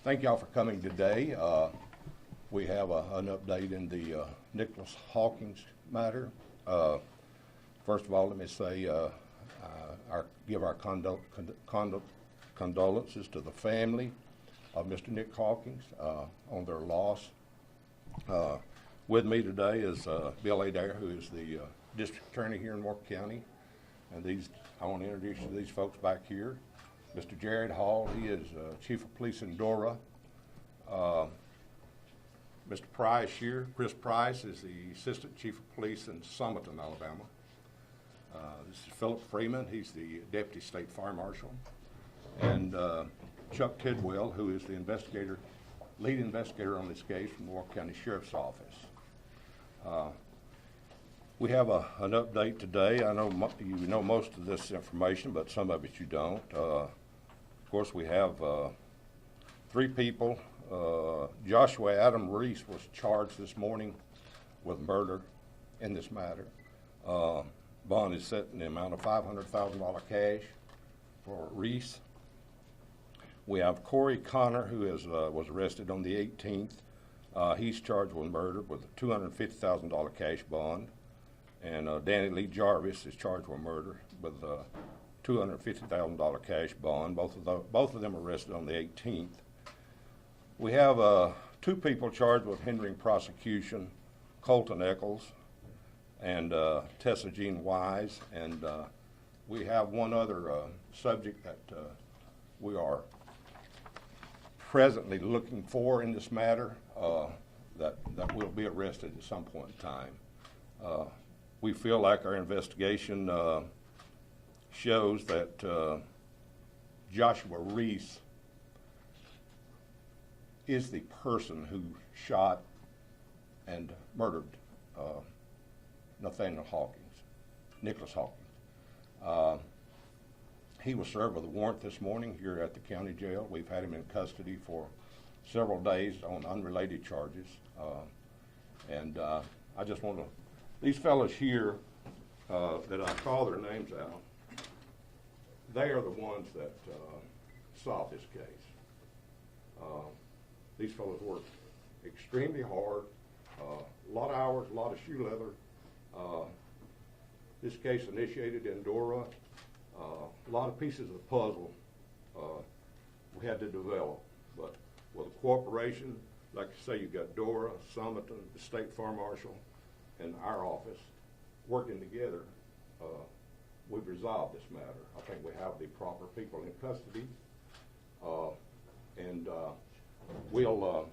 Thank y'all for coming today. We have an update in the Nicholas Hawkins matter. First of all, let me say, give our condolences to the family of Mr. Nick Hawkins on their loss. With me today is Bill Adair, who is the district attorney here in Walker County. And I want to introduce you to these folks back here. Mr. Jared Hall, he is Chief of Police in Dora. Mr. Price here, Chris Price, is the Assistant Chief of Police in Summerton, Alabama. This is Philip Freeman, he's the Deputy State Fire Marshal. And Chuck Tidwell, who is the lead investigator on this case from the Walker County Sheriff's Office. We have an update today. I know you know most of this information, but some of it you don't. Of course, we have 3 people. Joshua Adam Reese was charged this morning with murder in this matter. Bond is set in the amount of $500,000 cash for Reese. We have Corey Connor, who was arrested on the 18th. He's charged with murder with a $250,000 cash bond. And Danny Lee Jarvis is charged with murder with a $250,000 cash bond. Both of them arrested on the 18th. We have 2 people charged with hindering prosecution, Colton Eccles and Tessa Jean Wise. And we have one other subject that we are presently looking for in this matter that will be arrested at some point in time. We feel like our investigation shows that Joshua Reese is the person who shot and murdered Nathaniel Hawkins, Nicholas Hawkins. He was served with a warrant this morning here at the county jail. We've had him in custody for several days on unrelated charges. I just want to, these fellows here that I call their names out, they are the ones that solved this case. These fellows worked extremely hard, a lot of hours, a lot of shoe leather. This case initiated in Dora. A lot of pieces of the puzzle we had to develop, but with a cooperation, like I say, you've got Dora, Summerton, the State Fire Marshal, and our office working together, we've resolved this matter. I think we have the proper people in custody, and we'll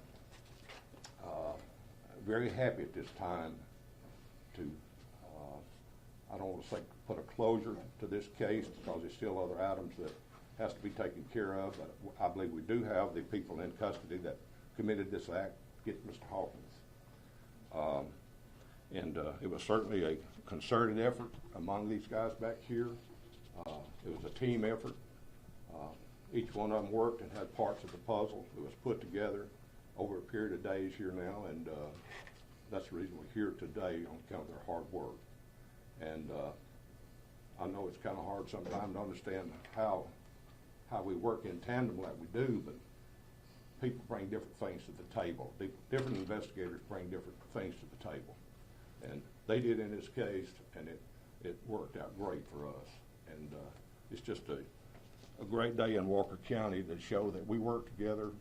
very happy at this time to, I don't want to say put a closure to this case because there's still other items that has to be taken care of, but I believe we do have the people in custody that committed this act, get Mr. Hawkins. It was certainly a concerted effort among these guys back here. It was a team effort. Each one of them worked and had parts of the puzzle. It was put together over a period of days here now, and that's the reason we're here today on account of their hard work. And I know it's kind of hard sometimes to understand how we work in tandem like we do, but people bring different things to the table. Different investigators bring different things to the table. And they did in this case, and it worked out great for us. And it's just a great day in Walker County to show that we work together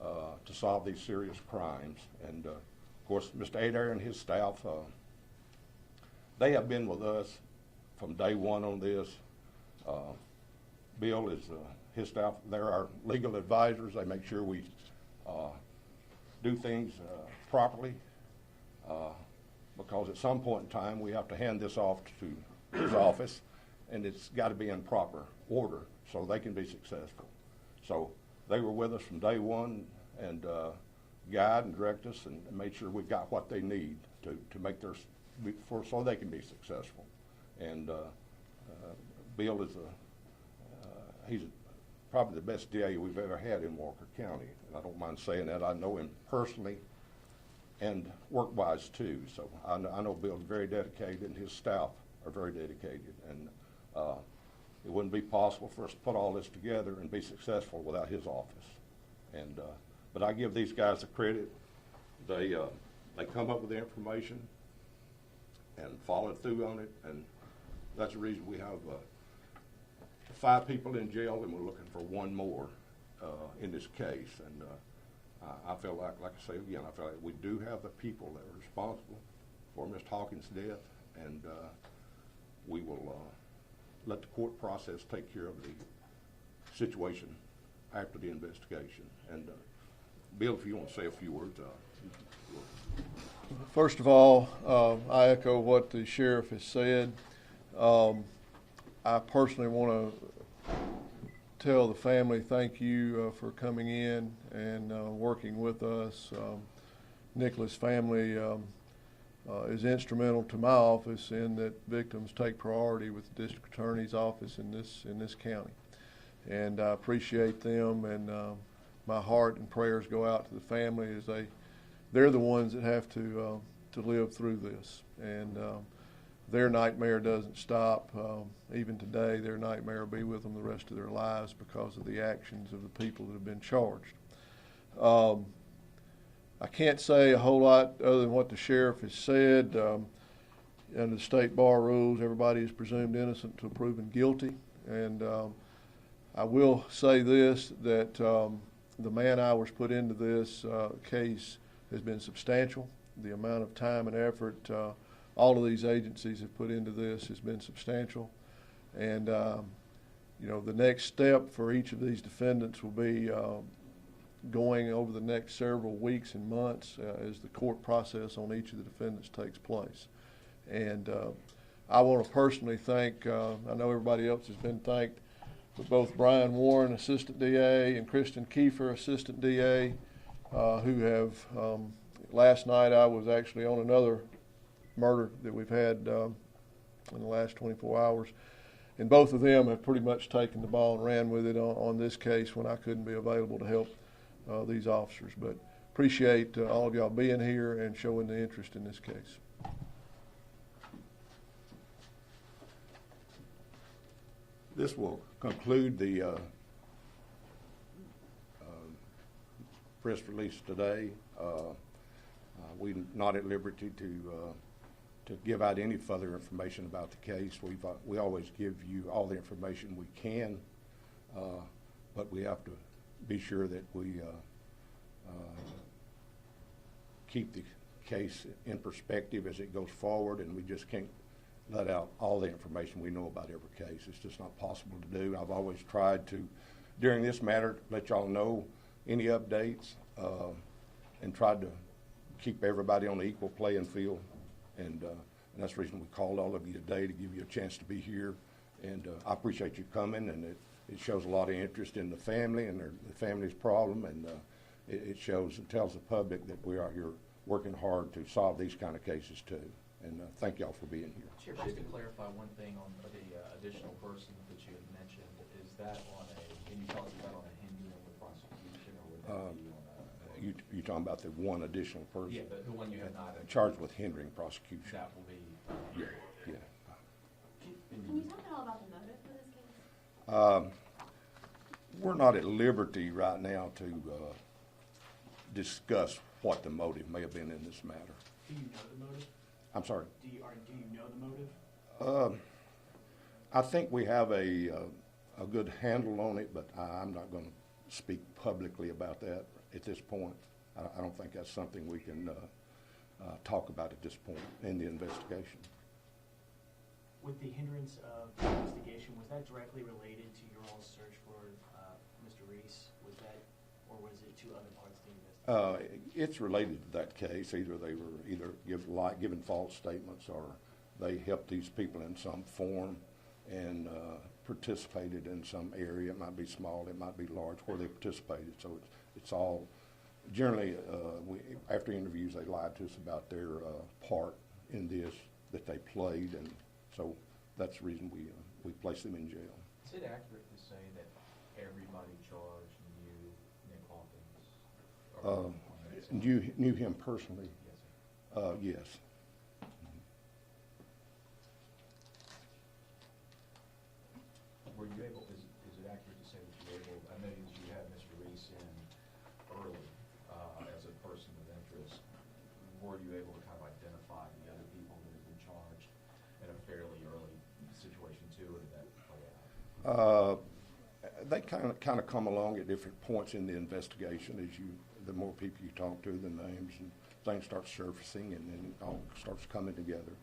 to solve these serious crimes. And of course, Mr. Adair and his staff, they have been with us from day one on this. Bill is his staff, they're our legal advisors. They make sure we do things properly. Because at some point in time we have to hand this off to his office, and it's got to be in proper order so they can be successful. So they were with us from day one and guide and direct us and made sure we got what they need to make so they can be successful. And Bill is he's probably the best DA we've ever had in Walker County, and I don't mind saying that. I know him personally and work-wise too. So I know Bill's very dedicated, and his staff are very dedicated. And it wouldn't be possible for us to put all this together and be successful without his office. And but I give these guys the credit. They come up with the information and follow through on it, and that's the reason we have 5 people in jail, and we're looking for 1 more in this case. And I feel like I say again, I feel like we do have the people that are responsible for Mr. Hawkins' death, and we will let the court process take care of the situation after the investigation. And Bill, if you want to say a few words. First of all, I echo what the sheriff has said. I personally want to tell the family thank you for coming in and working with us. Nicholas' family is instrumental to my office in that victims take priority with the district attorney's office in this county, and I appreciate them. And my heart and prayers go out to the family as they're the ones that have to live through this, and their nightmare doesn't stop. Even today, their nightmare will be with them the rest of their lives because of the actions of the people that have been charged. I can't say a whole lot other than what the sheriff has said. Under the state bar rules, everybody is presumed innocent until proven guilty, and I will say this, that the man-hours put into this case has been substantial. The amount of time and effort all of these agencies have put into this has been substantial. And, you know, the next step for each of these defendants will be going over the next several weeks and months as the court process on each of the defendants takes place. And I want to personally thank, I know everybody else has been thanked, but both Brian Warren, Assistant DA, and Kristen Kiefer, Assistant DA, who have, last night I was actually on another murder that we've had in the last 24 hours. And both of them have pretty much taken the ball and ran with it on this case when I couldn't be available to help these officers. But appreciate all of y'all being here and showing the interest in this case. This will conclude the press release today. We're not at liberty to give out any further information about the case. We always give you all the information we can, but we have to be sure that we keep the case in perspective as it goes forward, and we just can't let out all the information we know about every case. It's just not possible to do. I've always tried to, during this matter, let y'all know any updates and tried to keep everybody on the equal playing field. And that's the reason we called all of you today, to give you a chance to be here. And I appreciate you coming, and it shows a lot of interest in the family and the family's problem, and it shows and tells the public that we are here working hard to solve these kind of cases too. And thank y'all for being here. Chair, just to clarify one thing on the additional person that you had mentioned, is that on can you tell us about on a hindering the prosecution, or would that be on a... You talking about the one additional person? Yeah, the one you have not... Charged with hindering prosecution. That will be... Yeah. Can you talk at all about the motive for this case? We're not at liberty right now to discuss what the motive may have been in this matter. Do you know the motive? I'm sorry? Do you know the motive? I think we have a good handle on it, but I'm not going to speak publicly about that at this point. I don't think that's something we can talk about at this point in the investigation. With the hindrance of the investigation, was that directly related to your all's search for Mr. Reese? Was that, or was it to other parts of the investigation? It's related to that case. Either they were given false statements, or they helped these people in some form and participated in some area. It might be small, it might be large, where they participated. So it's all generally after interviews they lied to us about their part in this that they played, and so that's the reason we placed them in jail. Is it accurate to say that everybody charged knew Nick Hawkins? Knew him personally? Yes, sir. Yes. Were you able, is it accurate to say that you were able, I know you had Mr. Reese in Uh, They kind of come along at different points in the investigation. The more people you talk to, the names and things start surfacing, and then it all starts coming together.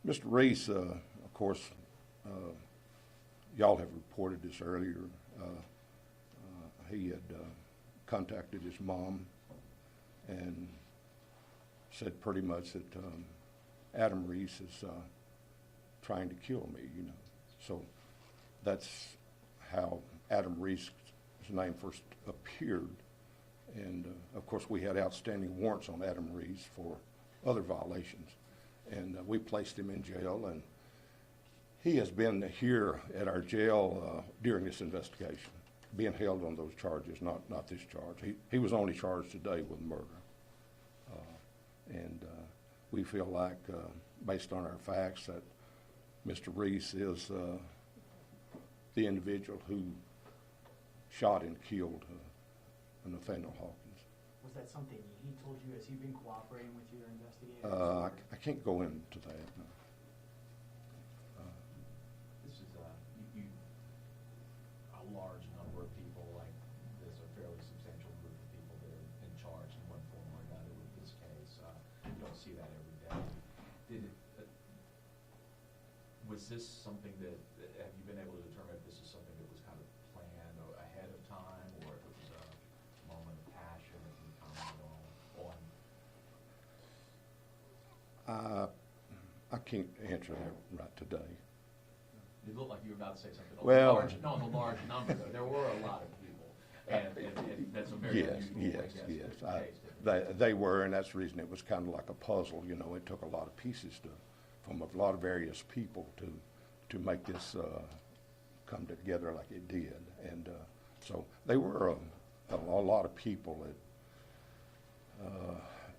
Mr. Reese, of course, y'all have reported this earlier. He had contacted his mom and said pretty much that Adam Reese is trying to kill me, you know. So that's how Adam Reese's name first appeared. And, of course, we had outstanding warrants on Adam Reese for other violations. And we placed him in jail, and he has been here at our jail during this investigation, being held on those charges, not this charge. He was only charged today with murder. And we feel like, based on our facts, that Mr. Reese is the individual who shot and killed Nathaniel Hawkins. Was that something he told you? Has he been cooperating with your investigators? I can't go into that. No. This is a large number of people, like there's a fairly substantial group of people that are in charge in one form or another with this case. You don't see that every day. Was this something that, have you been able to determine if this is something that was kind of planned ahead of time, or if it was a moment of passion that you commented on? I can't answer that right today. It looked like you were about to say something. Well, On the large number, though. There were a lot of people, and that's a very unusual, yes. They were, and that's the reason it was kind of like a puzzle. You know, it took a lot of pieces from a lot of various people to make this come together like it did. And so they were a lot of people that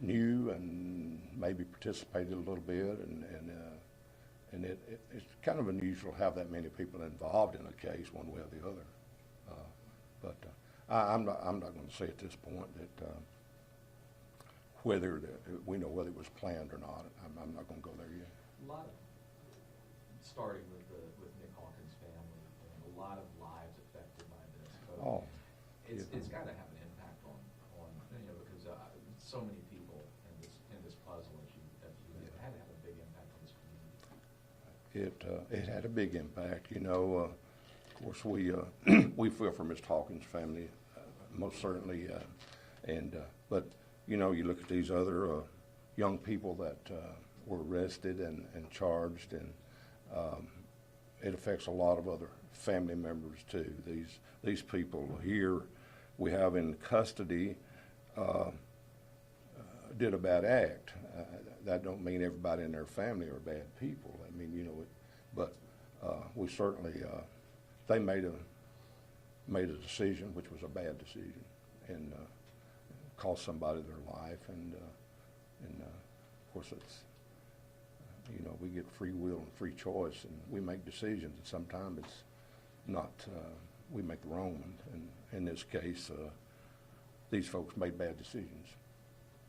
knew and maybe participated a little bit, and it's kind of unusual to have that many people involved in a case one way or the other. But I'm not going to say at this point that whether we know whether it was planned or not. I'm not going to go there yet. A lot of, starting with Nick Hawkins' family, and a lot of lives affected by this. So it's got to have an impact on because so many people in this puzzle, as you it had to have a big impact on this community. It had a big impact. You know, of course we we feel for Mr. Hawkins' family, most certainly, but you know, you look at these other young people that were arrested and charged, and it affects a lot of other family members too. These people here we have in custody did a bad act. That don't mean everybody in their family are bad people. I mean, you know, but we certainly they made a decision, which was a bad decision, and cost somebody their life, and of course it's, you know, we get free will and free choice, and we make decisions, and sometimes it's not, we make the wrong one, and in this case, these folks made bad decisions.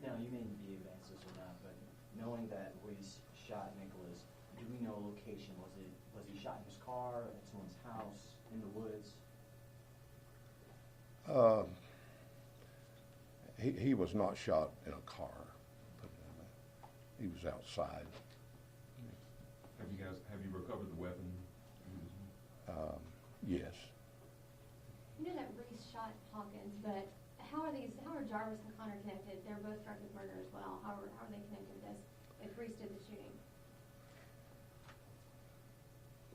Now, you may be advances or not, but knowing that Reese shot Nicholas, do we know location? Was he shot in his car, at someone's house, in the woods? He was not shot in a car, but he was outside. Have you recovered the weapon? Yes. You know that Reese shot Hawkins, but how are Jarvis and Connor connected? They're both charged with murder as well. How are they connected to this if Reese did the shooting?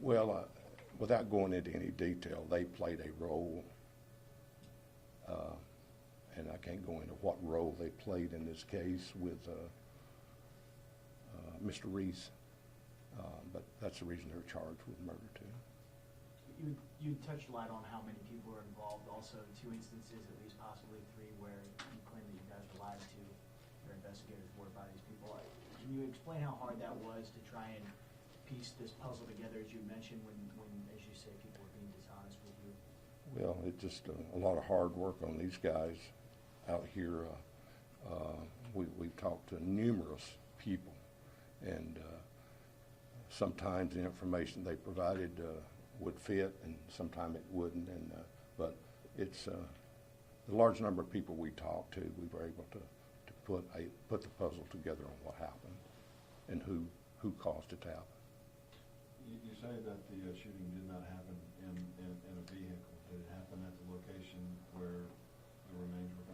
Well, without going into any detail, they played a role, and I can't go into what role they played in this case with Mr. Reese, but that's the reason they're charged with murder too. You touched light on how many people were involved. Also, 2 instances, at least possibly 3, where you claim that you guys were lied to, your investigators were by these people. Can you explain how hard that was to try and piece this puzzle together, as you mentioned, when as you say, people were being dishonest with you? Well, it's just a lot of hard work on these guys out here. We've talked to numerous people, and sometimes the information they provided would fit, and sometimes it wouldn't. And but it's the large number of people we talked to, we were able to put the puzzle together on what happened and who caused it to happen. You say that the shooting did not happen in a vehicle. Did it happen at the location where the remains were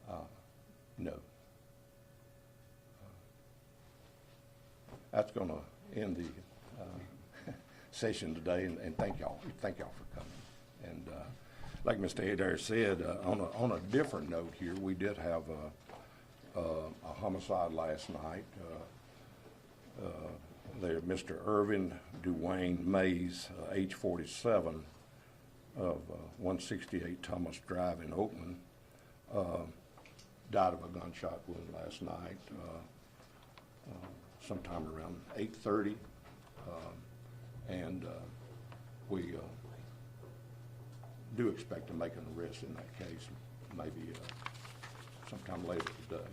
found? No. That's going to end the session today, and thank y'all for coming. And like Mr. Adair said, on a different note here, we did have a homicide last night. There, Mr. Irvin Duane Mays, age 47, of 168 Thomas Drive in Oakland, died of a gunshot wound last night, sometime around 8:30, and we do expect to make an arrest in that case, maybe sometime later today.